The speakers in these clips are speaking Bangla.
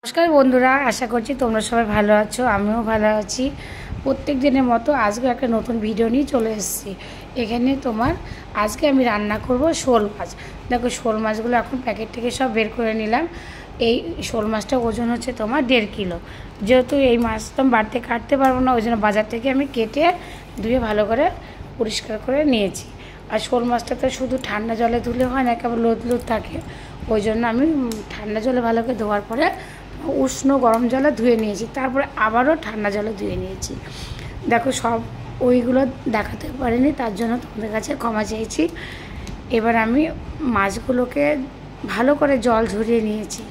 নমস্কার বন্ধুরা, আশা করছি তোমরা সবাই ভালো আছো। আমিও ভালো আছি। প্রত্যেক দিনের মতো আজকে একটা নতুন ভিডিও নিয়ে চলে এসেছি। এখানে আজকে আমি রান্না করব শোল মাছ। দেখো, শোল মাছগুলো এখন প্যাকেট থেকে সব বের করে নিলাম। এই শোল মাছটা ওজন হচ্ছে 1.5 কিলো। যেহেতু এই মাছটা আমি বাড়িতে কাটতে পারবো না, ওই জন্য বাজার থেকে আমি কেটে ধুয়ে ভালো করে পরিষ্কার করে নিয়েছি। আর শোল মাছটা তো শুধু ঠান্ডা জলে ধুলে হয় না, কেবল লোদ থাকে। ওই জন্য আমি ঠান্ডা জলে ভালো করে ধোয়ার পরে উষ্ণ গরম জলে ধুয়ে নিয়েছি, তারপরে আবারও ঠান্ডা জলে ধুয়ে নিয়েছি। দেখো, সব ওইগুলো দেখাতে পারিনি, তার জন্য তোমাদের কাছে ক্ষমা চেয়েছি। এবার আমি মাছগুলোকে ভালো করে জল ঝরিয়ে নিয়েছি।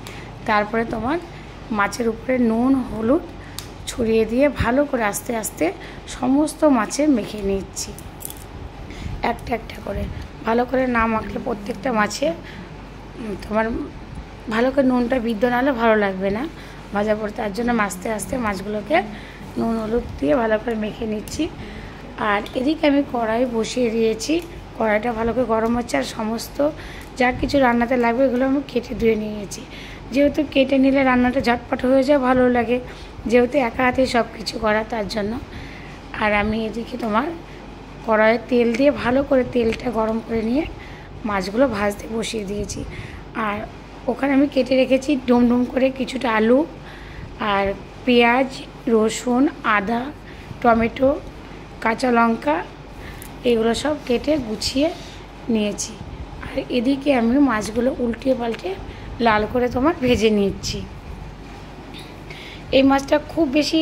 তারপরে মাছের উপরে নুন হলুদ ছড়িয়ে দিয়ে ভালো করে আস্তে আস্তে সমস্ত মাছে মেখে নিচ্ছি। একটা একটা করে ভালো করে না মাখলে প্রত্যেকটা মাছে ভালো করে নুনটা বিদ্ধ না হলে ভালো লাগবে না ভাজা পড়তে। তার জন্য আস্তে আস্তে মাছগুলোকে নুন হলুদ দিয়ে ভালো করে মেখে নিচ্ছি। আর এদিকে আমি কড়াই বসিয়ে দিয়েছি। কড়াইটা ভালো করে গরম হচ্ছে, আর সমস্ত যা কিছু রান্নাতে লাগবে এগুলো আমি কেটে ধুয়ে নিয়েছি। যেহেতু কেটে নিলে রান্নাটা ঝটপট হয়ে যায়, ভালো লাগে, যেহেতু একা হাতেই সব কিছু করা, তার জন্য। আর আমি এদিকে কড়াইয়ে তেল দিয়ে ভালো করে তেলটা গরম করে নিয়ে মাছগুলো ভাজতে বসিয়ে দিয়েছি। আর ওখানে আমি কেটে রেখেছি ডুম করে কিছুটা আলু, আর পেঁয়াজ, রসুন, আদা, টমেটো, কাঁচা লঙ্কা, এগুলো সব কেটে গুছিয়ে নিয়েছি। আর এদিকে আমি মাছগুলো উল্টিয়ে পাল্টে লাল করে ভেজে নিচ্ছি। এই মাছটা খুব বেশি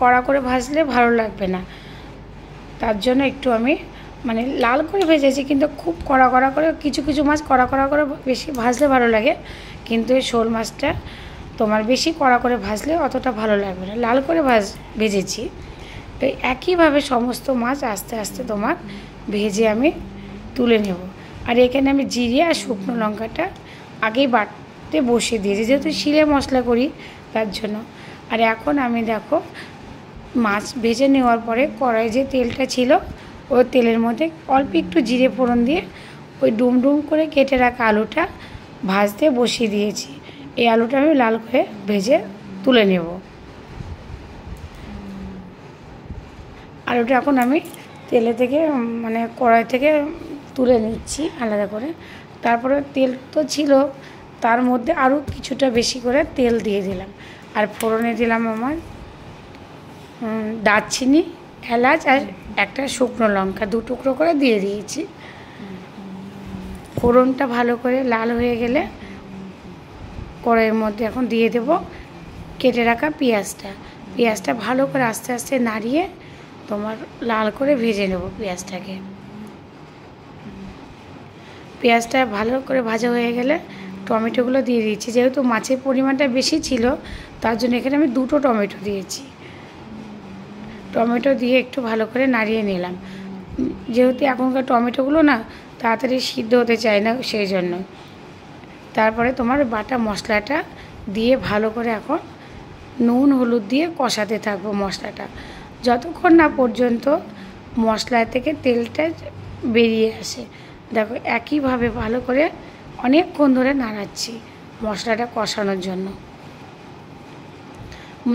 কড়া করে ভাজলে ভালো লাগবে না, তার জন্য একটু আমি লাল করে ভেজেছি, কিন্তু খুব কড়া করে কিছু কিছু মাছ কড়া করে বেশি ভাজলে ভালো লাগে, কিন্তু এই শোল মাছটা বেশি কড়া করে ভাজলে অতটা ভালো লাগবে না। লাল করে ভেজেছি। তো একইভাবে সমস্ত মাছ আস্তে আস্তে ভেজে আমি তুলে নেব। আর এখানে আমি জিরে আর শুকনো লঙ্কাটা আগেই বাটতে বসিয়ে দিয়েছি, যেহেতু শিলে মশলা করি, তার জন্য। আর এখন আমি দেখো, মাছ ভেজে নেওয়ার পরে কড়াই যে তেলটা ছিল, ওই তেলের মধ্যে অল্প একটু জিরে ফোড়ন দিয়ে ওই ডুম করে কেটে রাখা আলুটা ভাজতে বসিয়ে দিয়েছি। এই আলুটা আমি লাল করে ভেজে তুলে নেব। আলুটা এখন আমি তেলে থেকে কড়াই থেকে তুলে নিচ্ছি আলাদা করে। তারপরে তেল তো ছিল, তার মধ্যে আরও কিছুটা বেশি করে তেল দিয়ে দিলাম। আর ফোড়নে দিলাম আমার দারচিনি, এলাচ আর একটা শুকনো লঙ্কা 2 টুকরো করে দিয়ে দিয়েছি। ফোড়নটা ভালো করে লাল হয়ে গেলে কড়াইয়ের মধ্যে এখন দিয়ে দেব কেটে রাখা পেঁয়াজটা ভালো করে আস্তে আস্তে নাড়িয়ে লাল করে ভেজে নেব পেঁয়াজটাকে। পেঁয়াজটা ভালো করে ভাজা হয়ে গেলে টমেটোগুলো দিয়ে দিয়েছি। যেহেতু মাছের পরিমাণটা বেশি ছিল, তার জন্য এখানে আমি 2টো টমেটো দিয়েছি। টমেটো দিয়ে একটু ভালো করে নাড়িয়ে নিলাম। যেহেতু এখনকার টমেটোগুলো না তাড়াতাড়ি সিদ্ধ হতে চায় না, সেই জন্য। তারপরে বাটা মশলাটা দিয়ে ভালো করে এখন নুন হলুদ দিয়ে কষাতে থাকবো মশলাটা, যতক্ষণ না পর্যন্ত মশলা থেকে তেলটা বেরিয়ে আসে। দেখো, একইভাবে ভালো করে অনেকক্ষণ ধরে নাড়াচ্ছি মশলাটা কষানোর জন্য।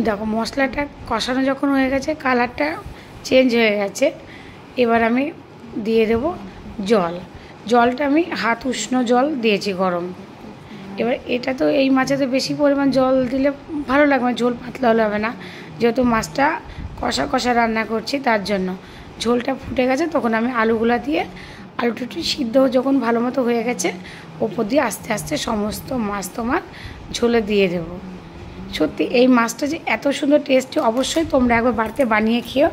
দেখো, মশলাটা কষানো যখন হয়ে গেছে, কালারটা চেঞ্জ হয়ে গেছে, এবার আমি দিয়ে দেব জলটা আমি হাত উষ্ণ জল দিয়েছি গরম। এবার এটা তো এই মাছে তো বেশি পরিমাণ জল দিলে ভালো লাগবে না, ঝোল পাতলা হলে হবে না, যেহেতু মাছটা কষা রান্না করছি, তার জন্য। ঝোলটা ফুটে গেছে, তখন আমি আলুগুলা দিয়ে আলুটা একটু সিদ্ধ যখন ভালো মতো হয়ে গেছে, ওপর দিয়ে আস্তে আস্তে সমস্ত মাছ ঝোলে দিয়ে দেবো। সত্যি এই মাছটা যে এত সুন্দর টেস্টি, অবশ্যই তোমরা একবার বাড়িতে বানিয়ে খেও,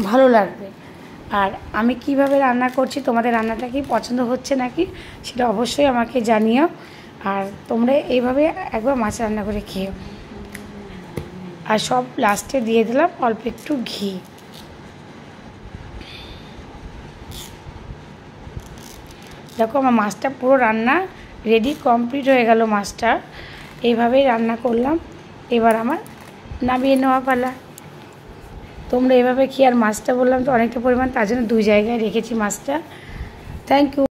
ভালো লাগবে। আর আমি কিভাবে রান্না করছি, তোমাদের রান্নাটা কি পছন্দ হচ্ছে নাকি সেটা অবশ্যই আমাকে জানিও। আর তোমরা এইভাবে একবার মাছ রান্না করে খেও। আর সব লাস্টে দিয়ে দিলাম অল্প একটু ঘি। দেখো, আমার মাছটা পুরো রান্না রেডি কমপ্লিট হয়ে গেল। মাছটা এইভাবেই রান্না করলাম। এবার আমার নামিয়ে নেওয়া পালা। তোমরা এভাবে খেয়ে, আর মাছটা বললাম তো অনেকটা পরিমাণ, তার জন্য 2 জায়গায় রেখেছি মাছটা। Thank you.